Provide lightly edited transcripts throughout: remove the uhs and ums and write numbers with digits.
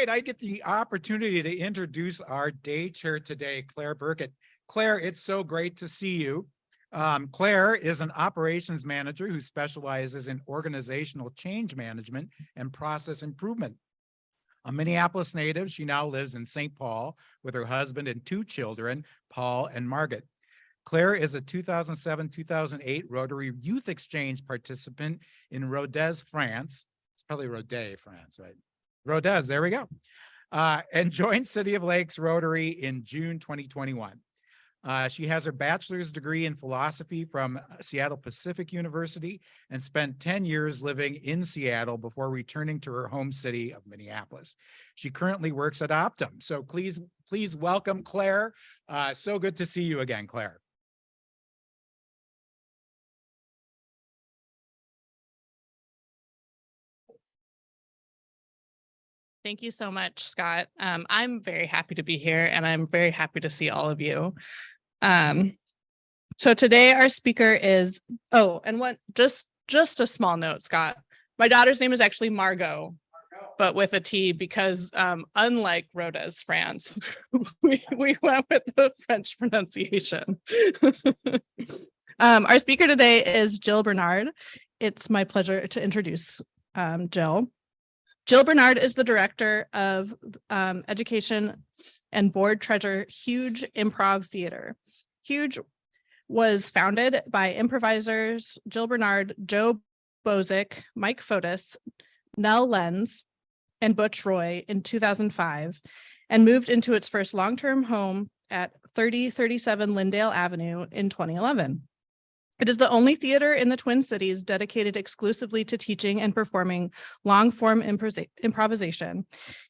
right, I get the opportunity to introduce our day chair today, Claire Burkett. Claire, it's so great to see you. Claire is an operations manager who specializes in organizational change management and process improvement. A Minneapolis native, she now lives in St. Paul with her husband and two children, Paul and Margaret. Claire is a 2007-2008 Rotary Youth Exchange participant in Rodez, France. It's probably Rodez, France, right? Rodez, there we go. And joined City of Lakes Rotary in June 2021. She has her bachelor's degree in philosophy from Seattle Pacific University and spent 10 years living in Seattle before returning to her home city of Minneapolis. She currently works at Optum. So please welcome Claire. So good to see you again, Claire. Thank you so much, Scott. I'm very happy to be here, and I'm very happy to see all of you. So today our speaker is, just a small note, Scott. My daughter's name is actually Margot, but with a T, because unlike Rodez, France, we went with the French pronunciation. Our speaker today is Jill Bernard. It's my pleasure to introduce Jill. Jill Bernard is the director of education and board treasurer, Huge Improv Theater. Huge was founded by improvisers Jill Bernard, Joe Bozic, Mike Fotis, Nels Lennes, and Butch Roy in 2005, and moved into its first long-term home at 3037 Lyndale Avenue in 2011. It is the only theater in the Twin Cities dedicated exclusively to teaching and performing long-form improvisation.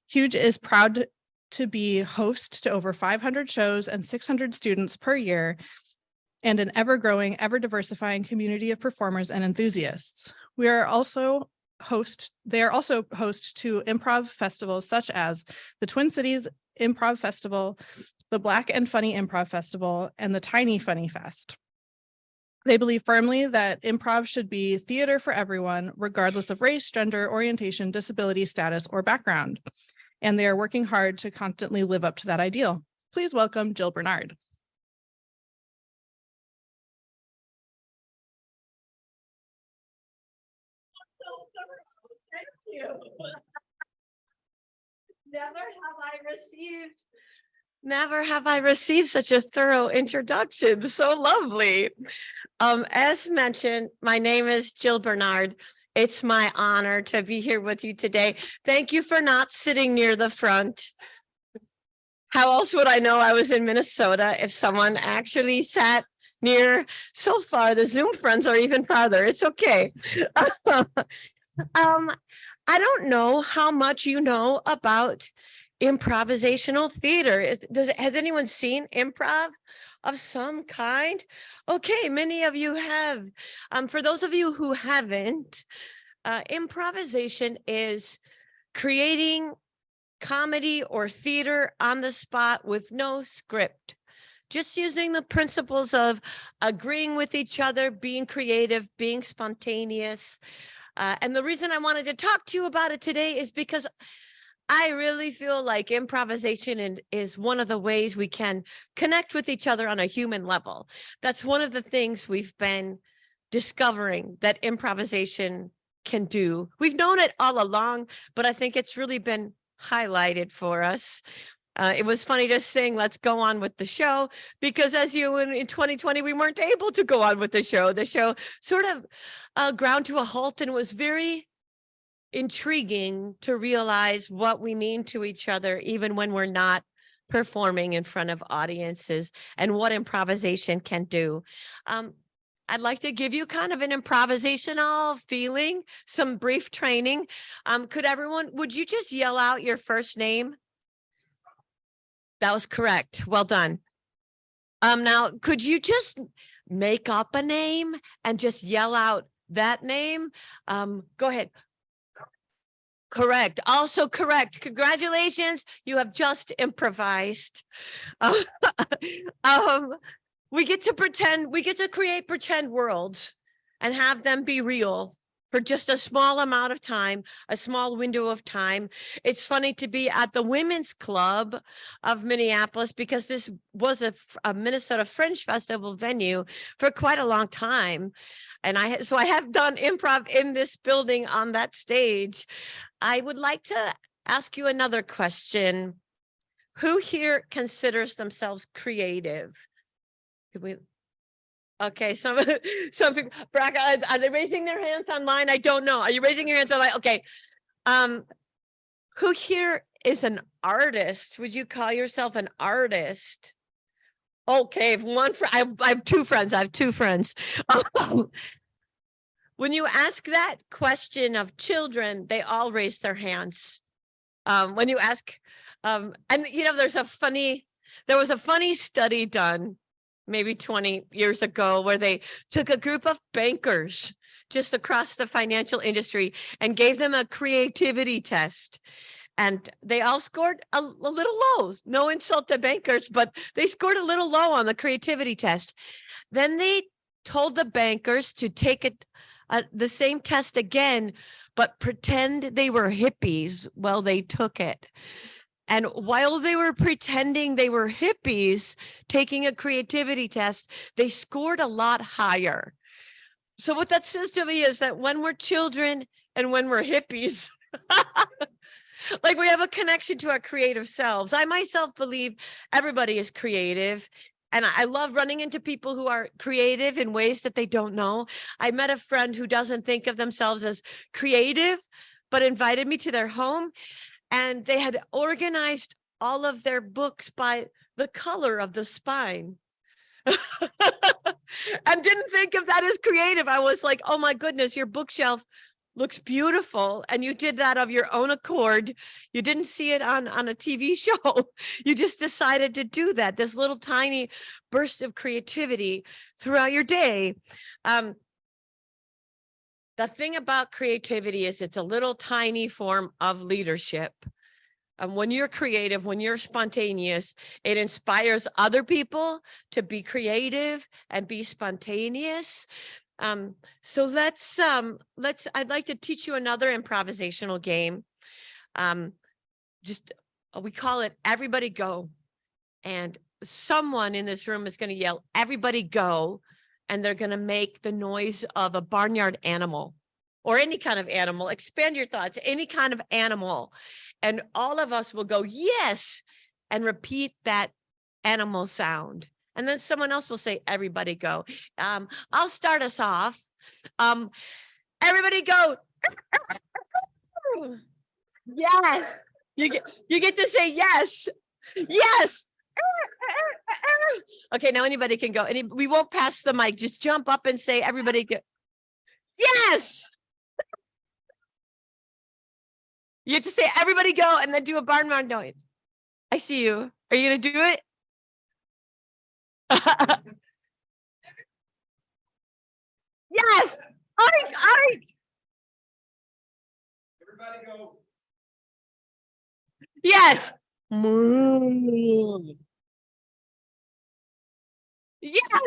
Huge is proud to be host to over 500 shows and 600 students per year, and an ever-growing, ever-diversifying community of performers and enthusiasts. They are also host to improv festivals such as the Twin Cities Improv Festival, the Black and Funny Improv Festival, and the Tiny Funny Fest. They believe firmly that improv should be theater for everyone, regardless of race, gender, orientation, disability, status, or background. And they are working hard to constantly live up to that ideal. Please welcome Jill Bernard. Thank you. Never have I received such a thorough introduction. So lovely. As mentioned, my name is Jill Bernard. It's my honor to be here with you today. Thank you for not sitting near the front. How else would I know I was in Minnesota if someone actually sat near? So far, the Zoom friends are even farther. It's okay. I don't know how much you know about improvisational theater. Has anyone seen improv of some kind? Okay, many of you have. For those of you who haven't, improvisation is creating comedy or theater on the spot with no script, just using the principles of agreeing with each other, being creative, being spontaneous. And the reason I wanted to talk to you about it today is because I really feel like improvisation is one of the ways we can connect with each other on a human level. That's one of the things we've been discovering that improvisation can do. We've known it all along, but I think it's really been highlighted for us. It was funny to sing "Let's Go On with the Show," because as you in 2020, we weren't able to go on with the show. The show sort of ground to a halt, and it was very intriguing to realize what we mean to each other, even when we're not performing in front of audiences, and what improvisation can do. I'd like to give you kind of an improvisational feeling, some brief training. Would you just yell out your first name? That was correct. Well done. Now, could you just make up a name and just yell out that name? Go ahead. Correct. Also correct. Congratulations. You have just improvised. We get to create pretend worlds and have them be real. for just a small amount of time, a small window of time. It's funny to be at the Women's Club of Minneapolis because this was a Minnesota Fringe Festival venue for quite a long time. And so I have done improv in this building on that stage. I would like to ask you another question. Who here considers themselves creative? Could we? Okay, some people, Braca, are they raising their hands online? I don't know. Are you raising your hands online? Okay. Who here is an artist? Would you call yourself an artist? Okay, one friend. I have two friends. I have two friends. When you ask that question of children, they all raise their hands. When you ask, and you know, there was a funny study done maybe 20 years ago where they took a group of bankers just across the financial industry and gave them a creativity test. And they all scored a little low. No insult to bankers, but they scored a little low on the creativity test. Then they told the bankers to take the same test again, but pretend they were hippies while they took it. And while they were pretending they were hippies taking a creativity test, they scored a lot higher. So what that says to me is that when we're children and when we're hippies, like we have a connection to our creative selves. I myself believe everybody is creative. And I love running into people who are creative in ways that they don't know. I met a friend who doesn't think of themselves as creative, but invited me to their home. And they had organized all of their books by the color of the spine. And didn't think of that as creative. I was like, oh my goodness, your bookshelf looks beautiful. And you did that of your own accord. You didn't see it on a TV show. You just decided to do that, this little tiny burst of creativity throughout your day. The thing about creativity is it's a little tiny form of leadership. When you're creative, when you're spontaneous, it inspires other people to be creative and be spontaneous. So I'd like to teach you another improvisational game. We call it Everybody Go. And someone in this room is going to yell, everybody go. And they're going to make the noise of a barnyard animal or any kind of animal. Expand your thoughts, any kind of animal. And all of us will go, yes, and repeat that animal sound. And then someone else will say, everybody go. I'll start us off. Everybody go. Yes. You get to say yes. Yes. Okay, now anybody can go. We won't pass the mic. Just jump up and say, everybody go. Yes. You have to say, everybody go, and then do a barnyard noise. I see you. Are you going to do it? Yes. Ike. Everybody go. Yes. Yes.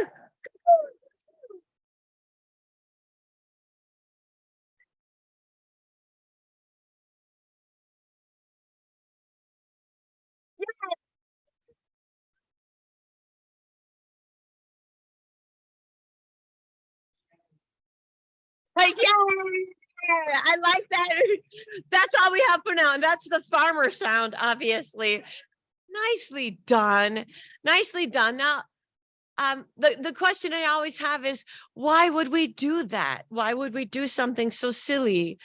Like, yeah, I like that. That's all we have for now. And that's the farmer sound, obviously. Nicely done. Nicely done. Now, the question I always have is, why would we do that? Why would we do something so silly?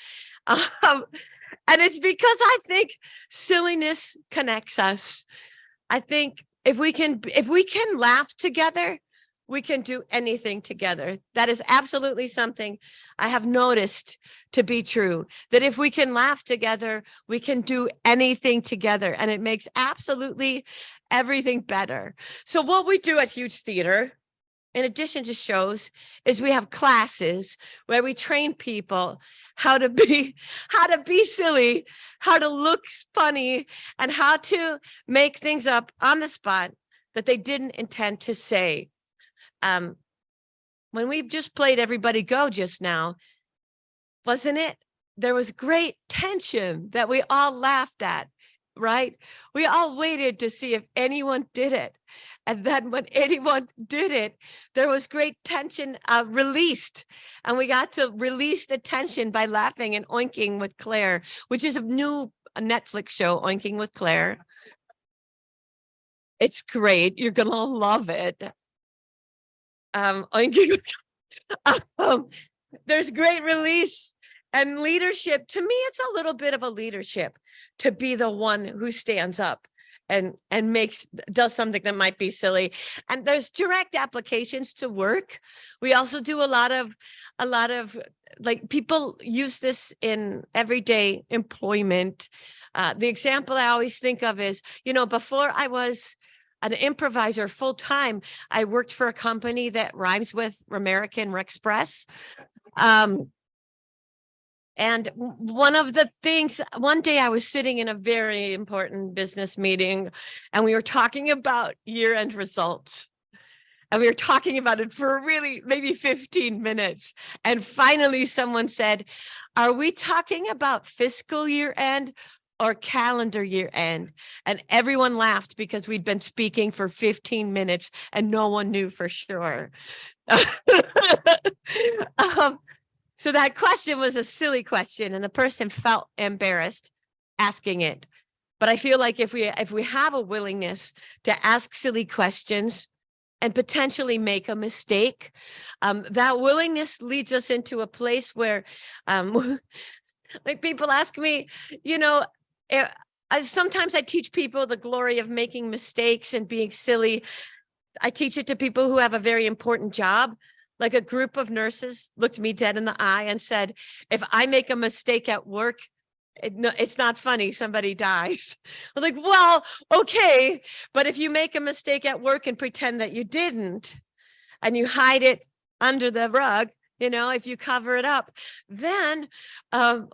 And it's because I think silliness connects us. I think if we can laugh together, we can do anything together. That is absolutely something I have noticed to be true, that if we can laugh together, we can do anything together, and it makes absolutely everything better. So what we do at Huge Theater, in addition to shows, is we have classes where we train people how to be silly, how to look funny, and how to make things up on the spot that they didn't intend to say. When we just played Everybody Go just now, wasn't it? There was great tension that we all laughed at, right? We all waited to see if anyone did it. And then when anyone did it, there was great tension released. And we got to release the tension by laughing and oinking with Claire, which is a new Netflix show, Oinking with Claire. It's great. You're going to love it. Oinking with there's great release and leadership. To me, it's a little bit of a leadership to be the one who stands up and does something that might be silly. And there's direct applications to work. We also do a lot of like, people use this in everyday employment. The example I always think of is, before I was an improviser full time, I worked for a company that rhymes with American Express. And one of the things, one day I was sitting in a very important business meeting and we were talking about year-end results. And we were talking about it for really maybe 15 minutes. And finally someone said, are we talking about fiscal year end or calendar year end? And everyone laughed because we'd been speaking for 15 minutes and no one knew for sure. So that question was a silly question and the person felt embarrassed asking it. But I feel like if we have a willingness to ask silly questions and potentially make a mistake, that willingness leads us into a place where like people ask me, sometimes I teach people the glory of making mistakes and being silly. I teach it to people who have a very important job. Like a group of nurses looked me dead in the eye and said, if I make a mistake at work, it's not funny, somebody dies. I'm like, well, okay. But if you make a mistake at work and pretend that you didn't, and you hide it under the rug, if you cover it up, then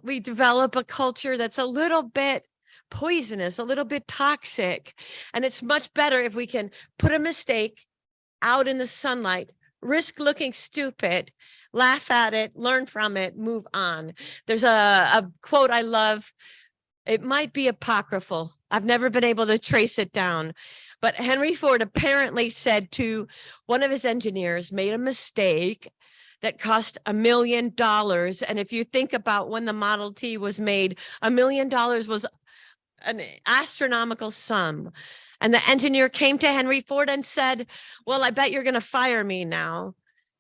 we develop a culture that's a little bit poisonous, a little bit toxic. And it's much better if we can put a mistake out in the sunlight, risk looking stupid, laugh at it, learn from it, move on. There's a quote I love. It might be apocryphal. I've never been able to trace it down. But Henry Ford apparently said to one of his engineers, made a mistake that cost $1 million. And if you think about when the Model T was made, $1 million was an astronomical sum. And the engineer came to Henry Ford and said, well, I bet you're going to fire me now.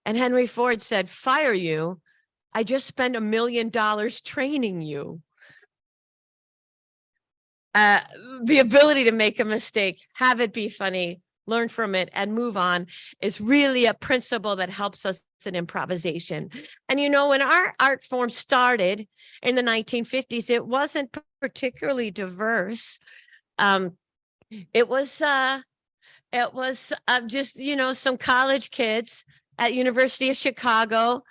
And Henry Ford said, fire you? I just spent $1 million training you. The ability to make a mistake, have it be funny, learn from it and move on is really a principle that helps us in improvisation. And when our art form started in the 1950s, it wasn't particularly diverse. It was just, some college kids at University of Chicago,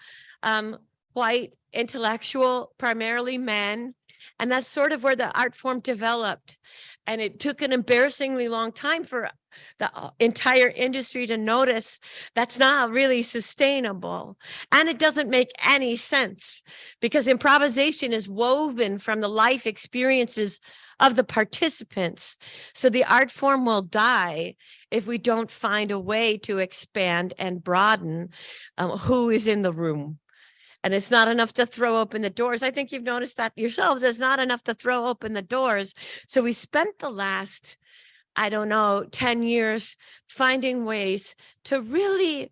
white, intellectual, primarily men. And that's sort of where the art form developed. And it took an embarrassingly long time for the entire industry to notice that's not really sustainable. And it doesn't make any sense because improvisation is woven from the life experiences of the participants. So the art form will die if we don't find a way to expand and broaden who is in the room. And it's not enough to throw open the doors. I think you've noticed that yourselves. It's not enough to throw open the doors. So we spent the last, 10 years finding ways to really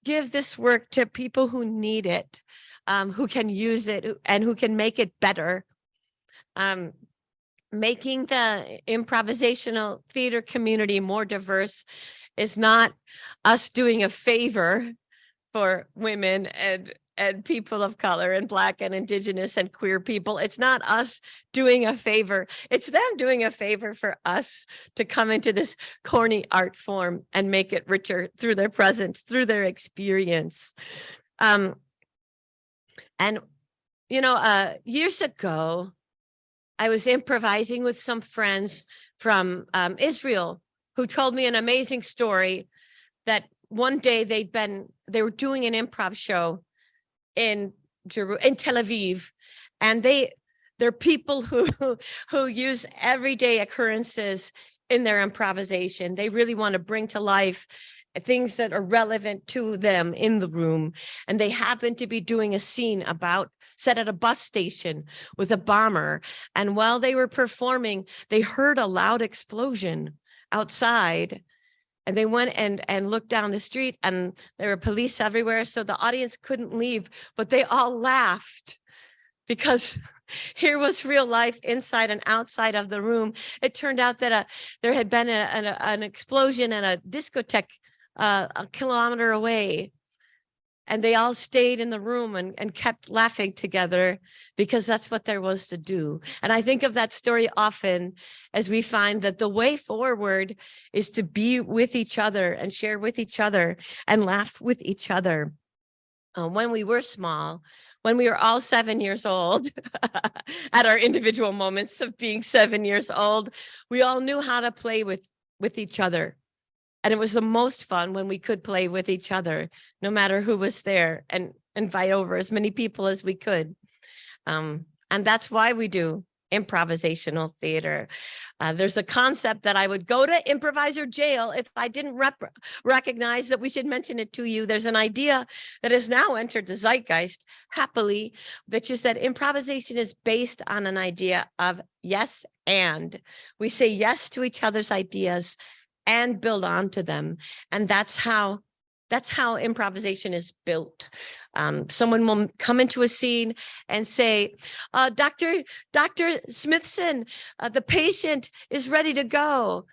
give this work to people who need it, who can use it and who can make it better. Making the improvisational theater community more diverse is not us doing a favor for women and people of color and Black and Indigenous and queer people. It's not us doing a favor. It's them doing a favor for us to come into this corny art form and make it richer through their presence, through their experience. Years ago, I was improvising with some friends from Israel who told me an amazing story that one day they were doing an improv show in in Tel Aviv, and they're people who use everyday occurrences in their improvisation. They really want to bring to life things that are relevant to them in the room. And they happen to be doing a scene set at a bus station with a bomber. And while they were performing, they heard a loud explosion outside. And they went and looked down the street, and there were police everywhere. So the audience couldn't leave, but they all laughed because here was real life inside and outside of the room. It turned out that there had been an explosion at a discotheque a kilometer away. And they all stayed in the room and kept laughing together because that's what there was to do. And I think of that story often as we find that the way forward is to be with each other and share with each other and laugh with each other. When we were small, when we were all 7 years old, at our individual moments of being 7 years old, we all knew how to play with each other. And it was the most fun when we could play with each other, no matter who was there, and invite over as many people as we could. And that's why we do improvisational theater. There's a concept that I would go to improviser jail if I didn't recognize that we should mention it to you. There's an idea that has now entered the zeitgeist, happily, that is that improvisation is based on an idea of yes and. We say yes to each other's ideas and build onto them. And that's how improvisation is built. Someone will come into a scene and say, Dr. Smithson, the patient is ready to go.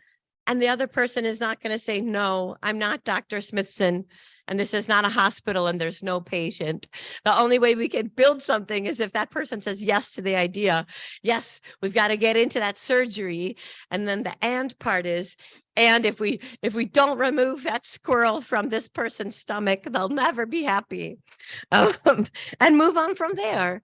And the other person is not going to say, no, I'm not Dr. Smithson. And this is not a hospital and there's no patient. The only way we can build something is if that person says yes to the idea. Yes, we've got to get into that surgery. And then the and part is, and if we don't remove that squirrel from this person's stomach, they'll never be happy. And move on from there.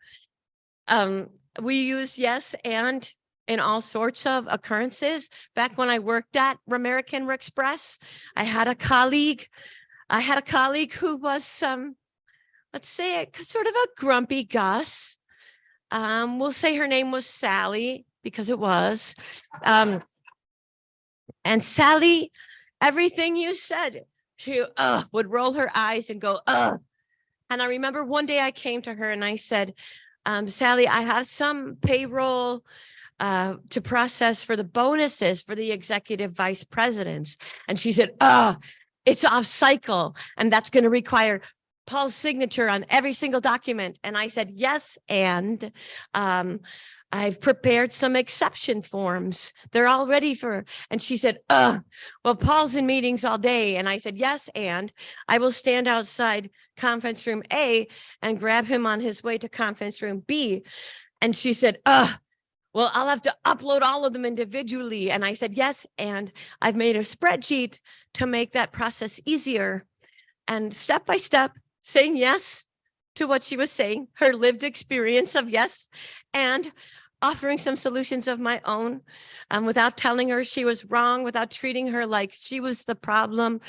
We use yes and in all sorts of occurrences. Back when I worked at American Express, I had a colleague who was, let's say, sort of a grumpy Gus. We'll say her name was Sally because it was. And Sally, everything you said, she would roll her eyes and go, And I remember one day I came to her and I said, Sally, I have some payroll to process for the bonuses for the executive vice presidents. And she said, it's off cycle, and that's going to require Paul's signature on every single document. And I said, yes, and I've prepared some exception forms. They're all ready for, and she said, well, Paul's in meetings all day. And I said, yes, and I will stand outside conference room A and grab him on his way to conference room B. And she said, well, I'll have to upload all of them individually. And I said, yes, and I've made a spreadsheet to make that process easier. And step by step, saying yes to what she was saying, her lived experience of yes, and offering some solutions of my own, without telling her she was wrong, without treating her like she was the problem.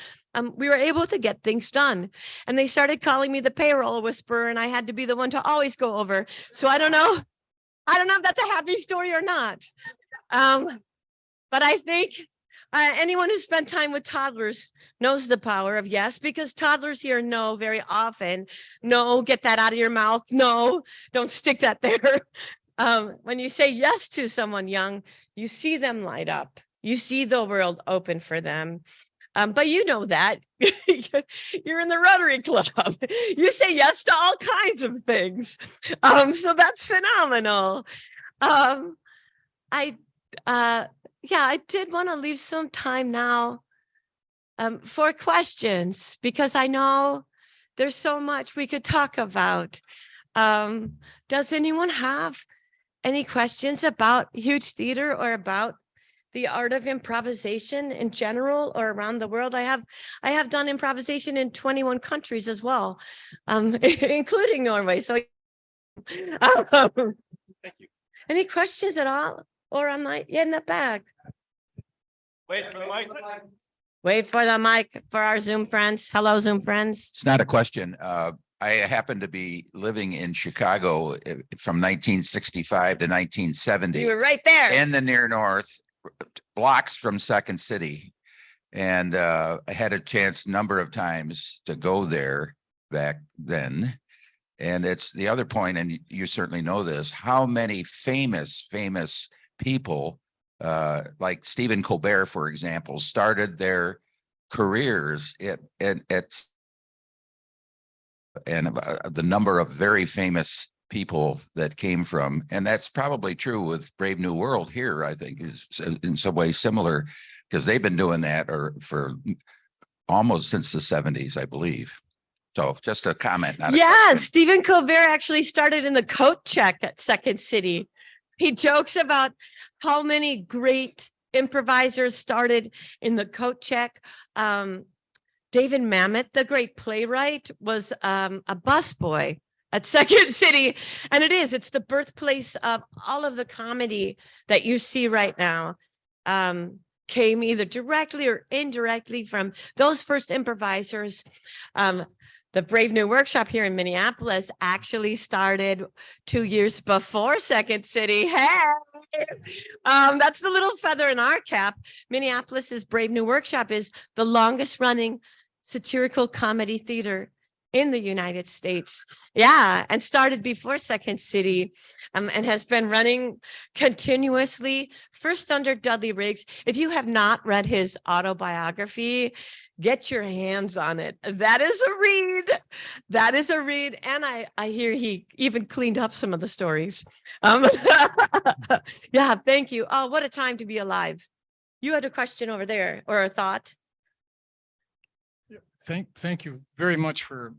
We were able to get things done. And they started calling me the payroll whisperer, and I had to be the one to always go over. So I don't know if that's a happy story or not. But I think anyone who spent time with toddlers knows the power of yes, because toddlers hear no very often. No, get that out of your mouth. No, don't stick that there. When you say yes to someone young, you see them light up. You see the world open for them. But you know that you're in the Rotary Club. You say yes to all kinds of things. So that's phenomenal. I did want to leave some time now for questions, because I know there's so much we could talk about. Does anyone have any questions about Huge Theater or about the art of improvisation in general or around the world? I have done improvisation in 21 countries as well, including Norway. So Thank you. any questions at all? Or am I in the back? Wait for the mic. Wait for the mic for our Zoom friends. Hello, Zoom friends. It's not a question. I happened to be living in Chicago from 1965 to 1970. You were right there. In the near north, blocks from Second City. And I had a chance number of times to go there back then. And it's the other point, and you certainly know this, how many famous people, like Stephen Colbert, for example, started their careers at and the number of very famous people that came from, and that's probably true with Brave New World here, I think is in some way similar, because they've been doing that for almost since the 70s, I believe. So just a comment. Not a Yeah, question. Stephen Colbert actually started in the coat check at Second City. He jokes about how many great improvisers started in the coat check. David Mamet, the great playwright, was a busboy at Second City. And it's the birthplace of all of the comedy that you see right now. Came either directly or indirectly from those first improvisers. The Brave New Workshop here in Minneapolis actually started 2 years before Second City. Hey, that's the little feather in our cap. Minneapolis's Brave New Workshop is the longest running satirical comedy theater in the United States. Yeah, and started before Second City, and has been running continuously, first under Dudley Riggs. If you have not read his autobiography, get your hands on it. That is a read. That is a read. And I hear he even cleaned up some of the stories. Yeah, thank you. Oh, what a time to be alive. You had a question over there or a thought? Thank you very much for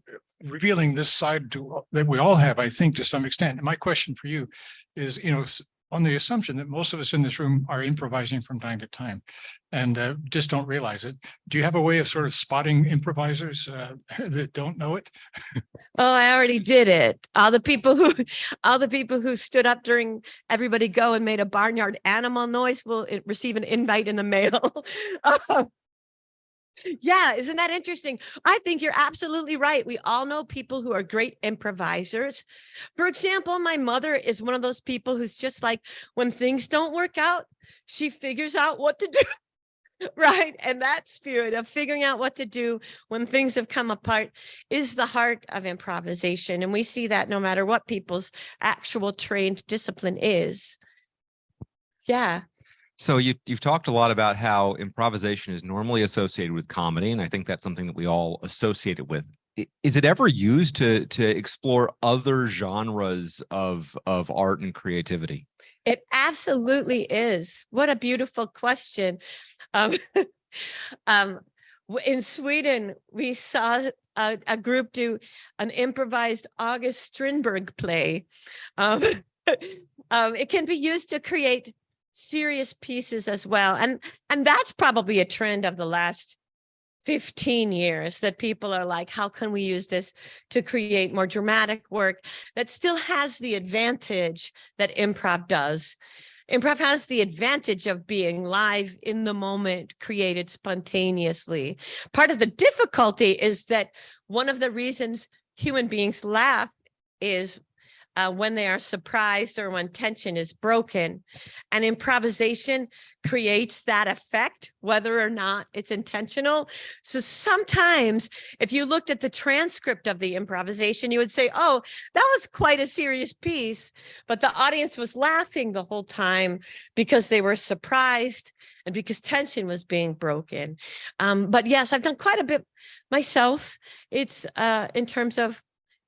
revealing this side that we all have, I think, to some extent. My question for you is, on the assumption that most of us in this room are improvising from time to time and just don't realize it, do you have a way of sort of spotting improvisers that don't know it? Oh, I already did it. All the people who stood up during Everybody Go and made a barnyard animal noise will receive an invite in the mail. Yeah, isn't that interesting? I think you're absolutely right. We all know people who are great improvisers. For example, my mother is one of those people who's just like, when things don't work out, she figures out what to do. Right. And that spirit of figuring out what to do when things have come apart is the heart of improvisation. And we see that no matter what people's actual trained discipline is. Yeah. So you've talked a lot about how improvisation is normally associated with comedy, and I think that's something that we all associate it with. Is it ever used to explore other genres of art and creativity? It absolutely is. What a beautiful question. In Sweden, we saw a group do an improvised August Strindberg play. It can be used to create serious pieces as well. And that's probably a trend of the last 15 years that people are like, how can we use this to create more dramatic work that still has the advantage that improv does? Improv has the advantage of being live in the moment, created spontaneously. Part of the difficulty is that one of the reasons human beings laugh is when they are surprised or when tension is broken. And improvisation creates that effect, whether or not it's intentional. So sometimes if you looked at the transcript of the improvisation, you would say, oh, that was quite a serious piece, but the audience was laughing the whole time because they were surprised and because tension was being broken. But yes, I've done quite a bit myself. It's in terms of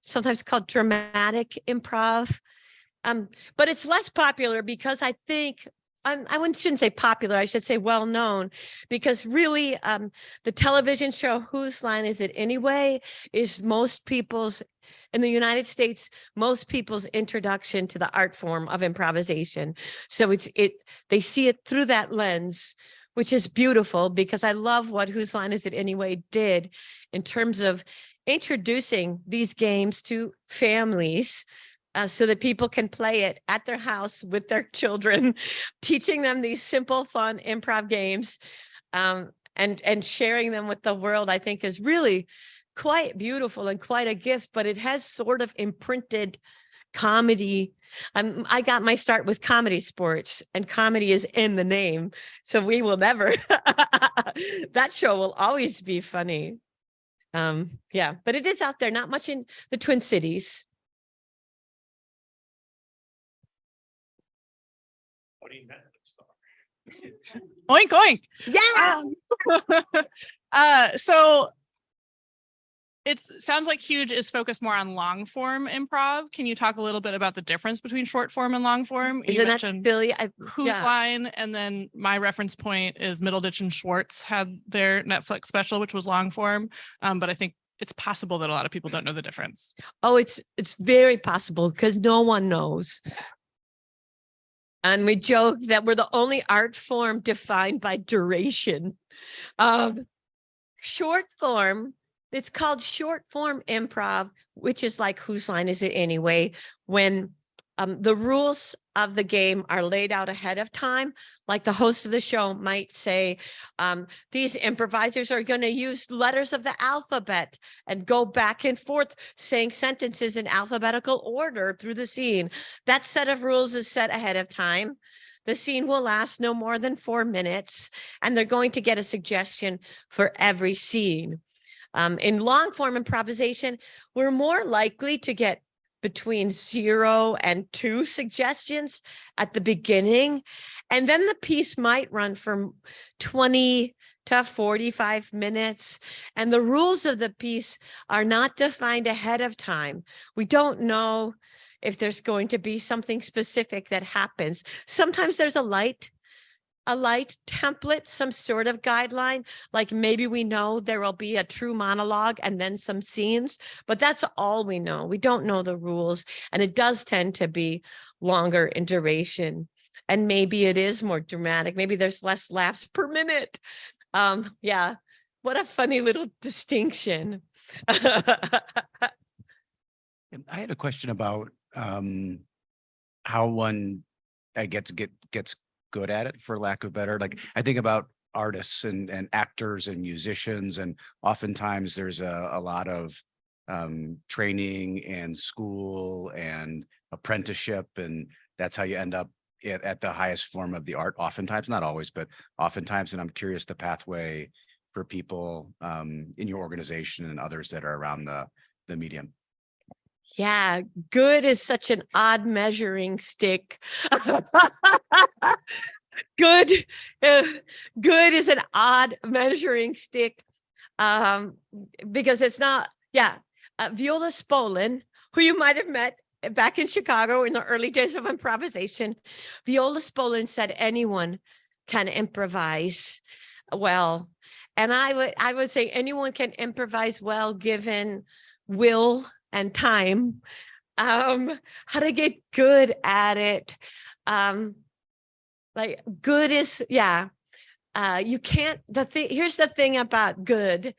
sometimes called dramatic improv. But it's less popular because I think, shouldn't say popular, I should say well-known, because really the television show Whose Line Is It Anyway is most people's, in the United States, most people's introduction to the art form of improvisation. So they see it through that lens, which is beautiful because I love what Whose Line Is It Anyway did in terms of introducing these games to families so that people can play it at their house with their children, teaching them these simple, fun improv games and sharing them with the world, I think is really quite beautiful and quite a gift, but it has sort of imprinted comedy. I got my start with comedy sports, and comedy is in the name. So we will never, that show will always be funny. Yeah, but it is out there, not much in the Twin Cities. Oink, oink. Yeah. So it sounds like Huge is focused more on long form improv. Can you talk a little bit about the difference between short form and long form? You Isn't that mentioned silly? Who's Yeah. Line, and then my reference point is Middleditch and Schwartz had their Netflix special, which was long form. But I think it's possible that a lot of people don't know the difference. Oh, it's very possible because no one knows. And we joke that we're the only art form defined by duration. Short form, it's called short form improv, which is like Whose Line Is It Anyway? When the rules of the game are laid out ahead of time, like the host of the show might say, these improvisers are going to use letters of the alphabet and go back and forth saying sentences in alphabetical order through the scene. That set of rules is set ahead of time. The scene will last no more than 4 minutes, and they're going to get a suggestion for every scene. In long form improvisation, we're more likely to get between 0 and 2 suggestions at the beginning. And then the piece might run from 20 to 45 minutes. And the rules of the piece are not defined ahead of time. We don't know if there's going to be something specific that happens. Sometimes there's a light template, some sort of guideline, like maybe we know there will be a true monologue and then some scenes, but that's all we know. We don't know the rules, and it does tend to be longer in duration. And maybe it is more dramatic. Maybe there's less laughs per minute. Yeah, what a funny little distinction. I had a question about how one gets good at it, for lack of better. Like, I think about artists and actors and musicians, and oftentimes there's a lot of training and school and apprenticeship, and that's how you end up at the highest form of the art. Oftentimes, not always, but oftentimes. And I'm curious the pathway for people in your organization and others that are around the medium. Yeah, good is such an odd measuring stick. Good is an odd measuring stick because it's not, Viola Spolin, who you might have met back in Chicago in the early days of improvisation. Viola Spolin said anyone can improvise well. And I would say anyone can improvise well given will and time. How to get good at it. Like good is, you can't, here's the thing about good.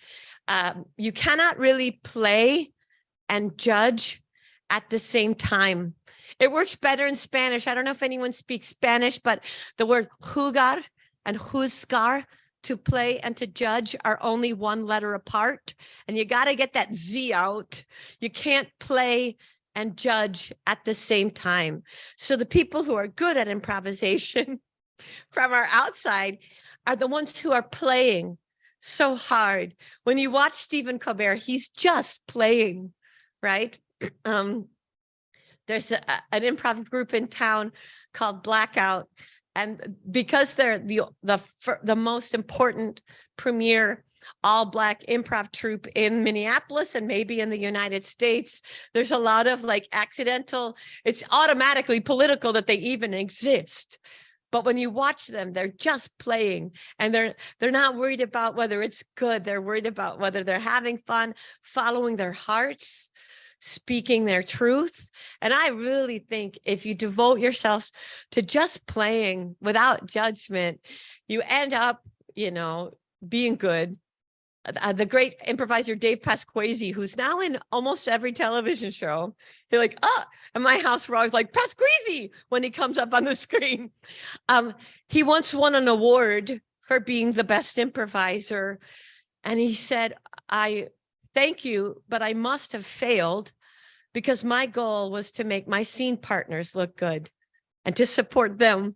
You cannot really play and judge at the same time. It works better in Spanish. I don't know if anyone speaks Spanish, but the word jugar and juzgar, to play and to judge, are only one letter apart. And you got to get that Z out. You can't play and judge at the same time. So the people who are good at improvisation from our outside are the ones who are playing so hard. When you watch Stephen Colbert, he's just playing, right? There's an improv group in town called Blackout. And because they're the most important premier all-Black improv troupe in Minneapolis and maybe in the United States, there's a lot of like accidental, it's automatically political that they even exist. But when you watch them, they're just playing, and they're not worried about whether it's good. They're worried about whether they're having fun, following their hearts, speaking their truth. And I really think if you devote yourself to just playing without judgment, you end up, being good. The great improviser Dave Pasquesi, who's now in almost every television show, he's like, in my house, we're always like, Pasquesi, when he comes up on the screen. He once won an award for being the best improviser. And he said, I thank you, but I must have failed because my goal was to make my scene partners look good and to support them.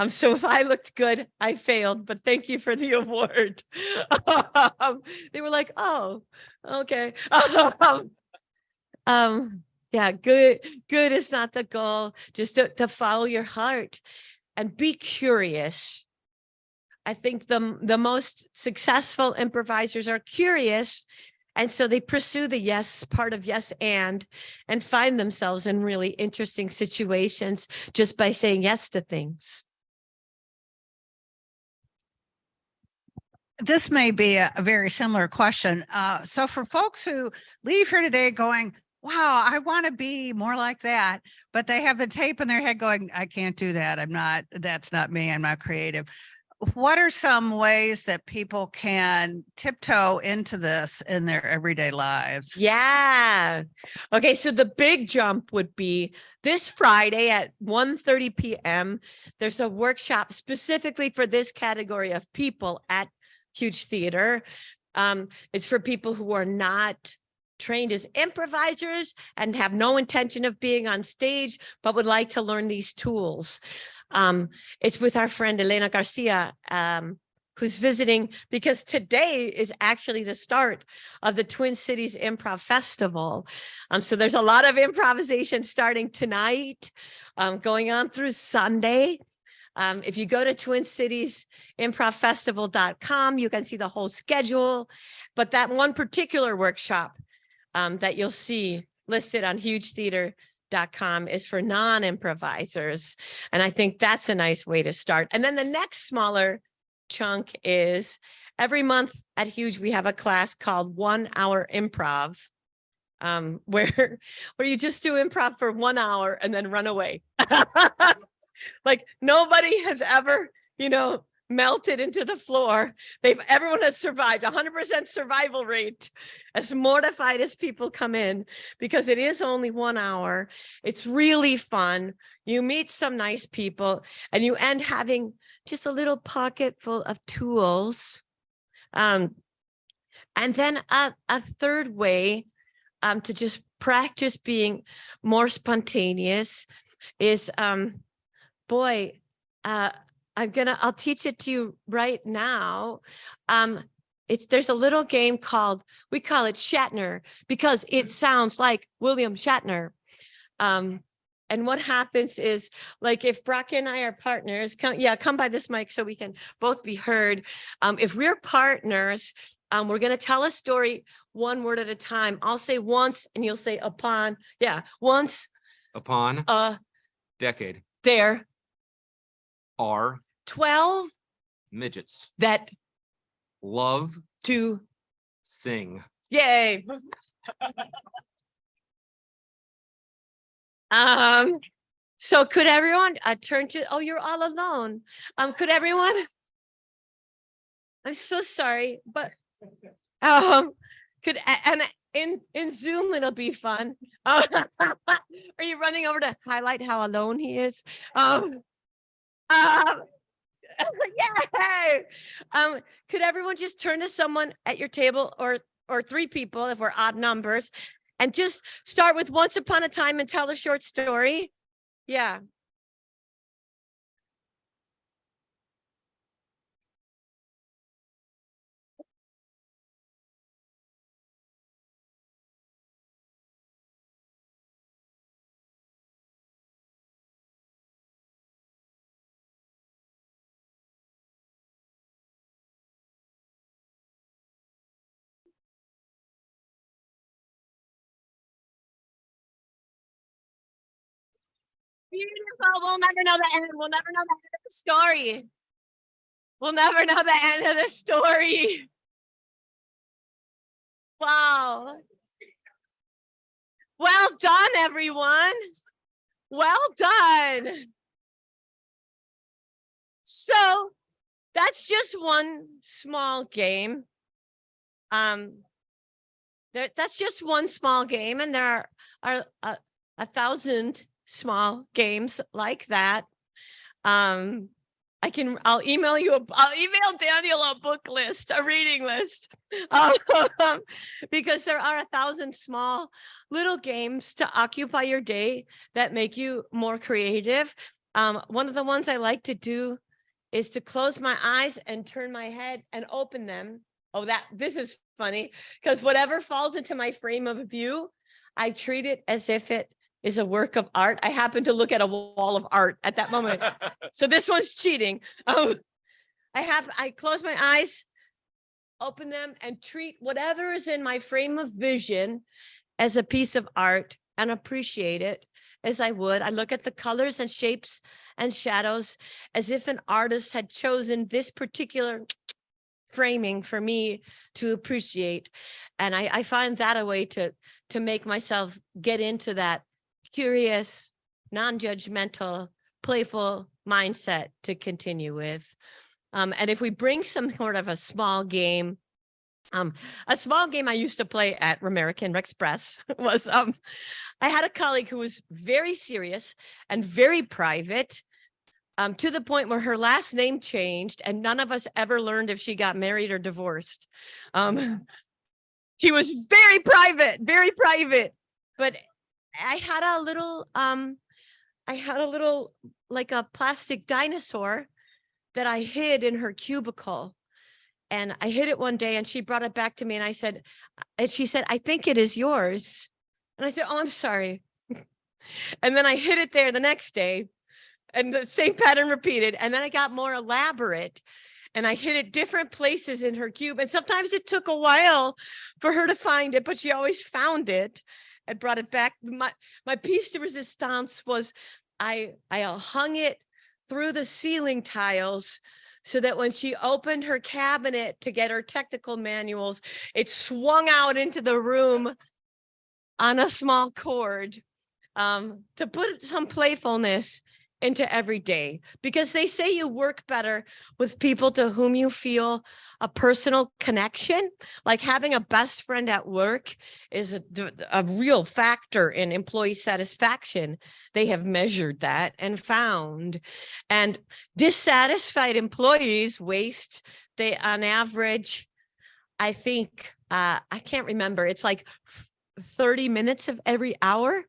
So if I looked good, I failed, but thank you for the award. They were like, oh, okay. Yeah, good is not the goal, just to follow your heart and be curious. I think the most successful improvisers are curious. And so they pursue the yes part of yes and find themselves in really interesting situations just by saying yes to things. This may be a very similar question. So for folks who leave here today going, wow, I want to be more like that, but they have the tape in their head going, I can't do that. That's not me. I'm not creative. What are some ways that people can tiptoe into this in their everyday lives? Yeah. Okay. So the big jump would be this Friday at 1:30 p.m. There's a workshop specifically for this category of people at Huge Theater. It's for people who are not trained as improvisers and have no intention of being on stage, but would like to learn these tools. It's with our friend Elena Garcia, who's visiting, because today is actually the start of the Twin Cities Improv Festival. So there's a lot of improvisation starting tonight, going on through Sunday. If you go to twincitiesimprov.festival.com, you can see the whole schedule. But that one particular workshop that you'll see listed on hugetheater.com is for non-improvisers. And I think that's a nice way to start. And then the next smaller chunk is every month at Huge, we have a class called 1 Hour Improv, where you just do improv for 1 hour and then run away. Like nobody has ever, melted into the floor. Everyone has survived, 100% survival rate, as mortified as people come in, because it is only 1 hour. It's really fun. You meet some nice people and you end having just a little pocket full of tools. And then a third way to just practice being more spontaneous is, I'll teach it to you right now. There's a little game we call it Shatner, because it sounds like William Shatner. And what happens is, like, if Brock and I are partners, come by this mic so we can both be heard. If we're partners, we're going to tell a story one word at a time. I'll say once and you'll say upon. Yeah, once. Upon. Decade. There. Are 12 midgets that love to sing. Yay. So could everyone turn to, oh, you're all alone. Could everyone, I'm so sorry, but and in Zoom it'll be fun. Are you running over to highlight how alone he is? Yay! Could everyone just turn to someone at your table, or 3 people if we're odd numbers, and just start with once upon a time and tell a short story? Yeah. Beautiful. We'll never know the end. We'll never know the end of the story. We'll never know the end of the story. Wow. Well done, everyone. Well done. So that's just one small game. That's just one small game, and there are 1,000 small games like that. I'll email Daniel a book list, a reading list. Because there are 1,000 small little games to occupy your day that make you more creative. One of the ones I like to do is to close my eyes and turn my head and open them. Oh, this is funny, because whatever falls into my frame of view, I treat it as if it is a work of art. I happen to look at a wall of art at that moment. So this one's cheating. I close my eyes, open them, and treat whatever is in my frame of vision as a piece of art and appreciate it as I would. I look at the colors and shapes and shadows as if an artist had chosen this particular framing for me to appreciate. And I find that a way to make myself get into that curious, non-judgmental, playful mindset to continue with. And if we bring some sort of a small game I used to play at American Express was, I had a colleague who was very serious and very private, to the point where her last name changed and none of us ever learned if she got married or divorced. She was very private, but I had a little like a plastic dinosaur that I hid in her cubicle. And I hid it one day and she brought it back to me and she said, I think it is yours. And I said, oh, I'm sorry. And then I hid it there the next day and the same pattern repeated. And then I got more elaborate and I hid it different places in her cube. And sometimes it took a while for her to find it, but she always found it and brought it back. My piece de resistance was I hung it through the ceiling tiles so that when she opened her cabinet to get her technical manuals, it swung out into the room on a small cord, to put some playfulness into every day, because they say you work better with people to whom you feel a personal connection. Like having a best friend at work is a real factor in employee satisfaction. They have measured that and found. And dissatisfied employees waste, on average, I think, I can't remember, it's like 30 minutes of every hour.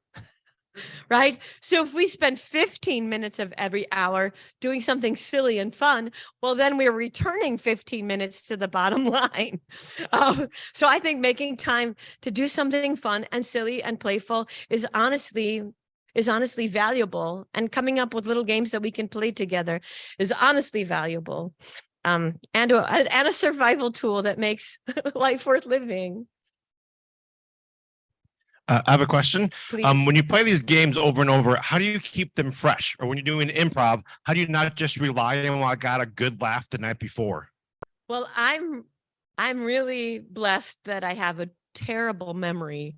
Right? So if we spend 15 minutes of every hour doing something silly and fun, well, then we're returning 15 minutes to the bottom line. So I think making time to do something fun and silly and playful is honestly valuable. And coming up with little games that we can play together is honestly valuable. And a survival tool that makes life worth living. I have a question. Please. When you play these games over and over, how do you keep them fresh? Or when you're doing improv, how do you not just rely on what got a good laugh the night before? Well, I'm really blessed that I have a terrible memory.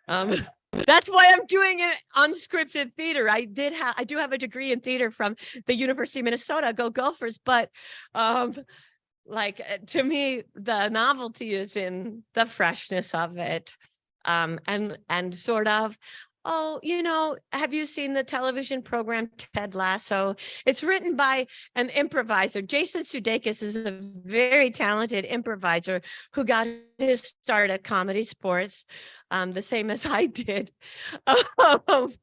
That's why I'm doing it unscripted theater. I do have a degree in theater from the University of Minnesota. Go Gophers! But to me, the novelty is in the freshness of it. And sort of, have you seen the television program Ted Lasso? It's written by an improviser. Jason Sudeikis is a very talented improviser who got his start at Comedy Sports, the same as I did. And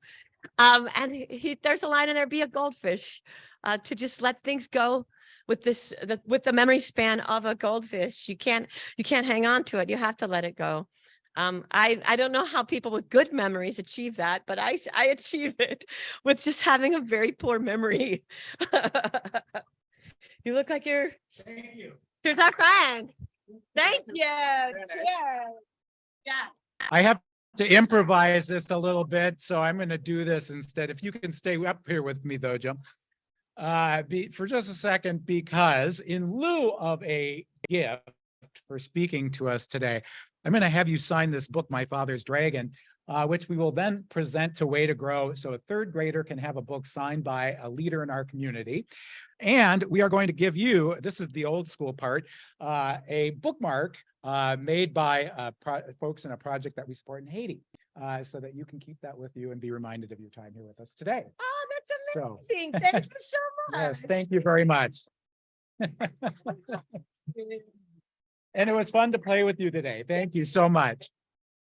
there's a line in there, be a goldfish, to just let things go with the memory span of a goldfish. You can't hang on to it. You have to let it go. I don't know how people with good memories achieve that, but I achieve it with just having a very poor memory. You look like you're. Thank you. Here's our friend. Thank you. Cheers. Yeah. I have to improvise this a little bit, so I'm going to do this instead. If you can stay up here with me though, Jim, for just a second, because in lieu of a gift for speaking to us today, I'm going to have you sign this book, My Father's Dragon, which we will then present to Way to Grow. So a third grader can have a book signed by a leader in our community. And we are going to give you, this is the old school part, a bookmark made by folks in a project that we support in Haiti, so that you can keep that with you and be reminded of your time here with us today. Oh, that's That's So, amazing. Thank you so yes, much. thank you very much. And it was fun to play with you today. Thank you so much.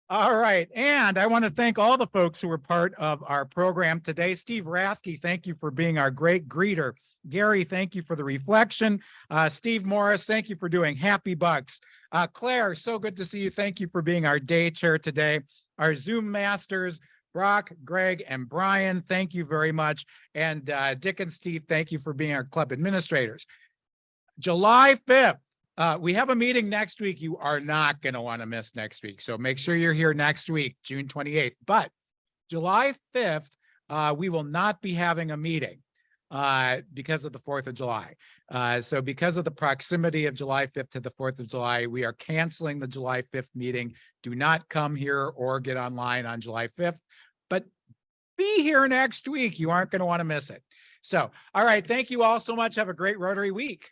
All right. And I want to thank all the folks who were part of our program today. Steve Rathke, thank you for being our great greeter. Gary, thank you for the reflection. Steve Morris, thank you for doing Happy Bucks. Claire, so good to see you. Thank you for being our day chair today. Our Zoom masters, Brock, Greg, and Brian, thank you very much. And Dick and Steve, thank you for being our club administrators. July 5th. We have a meeting next week. You are not going to want to miss next week. So make sure you're here next week, June 28th. But July 5th, we will not be having a meeting because of the 4th of July. So because of the proximity of July 5th to the 4th of July, we are canceling the July 5th meeting. Do not come here or get online on July 5th, but be here next week. You aren't going to want to miss it. So, all right. Thank you all so much. Have a great Rotary week.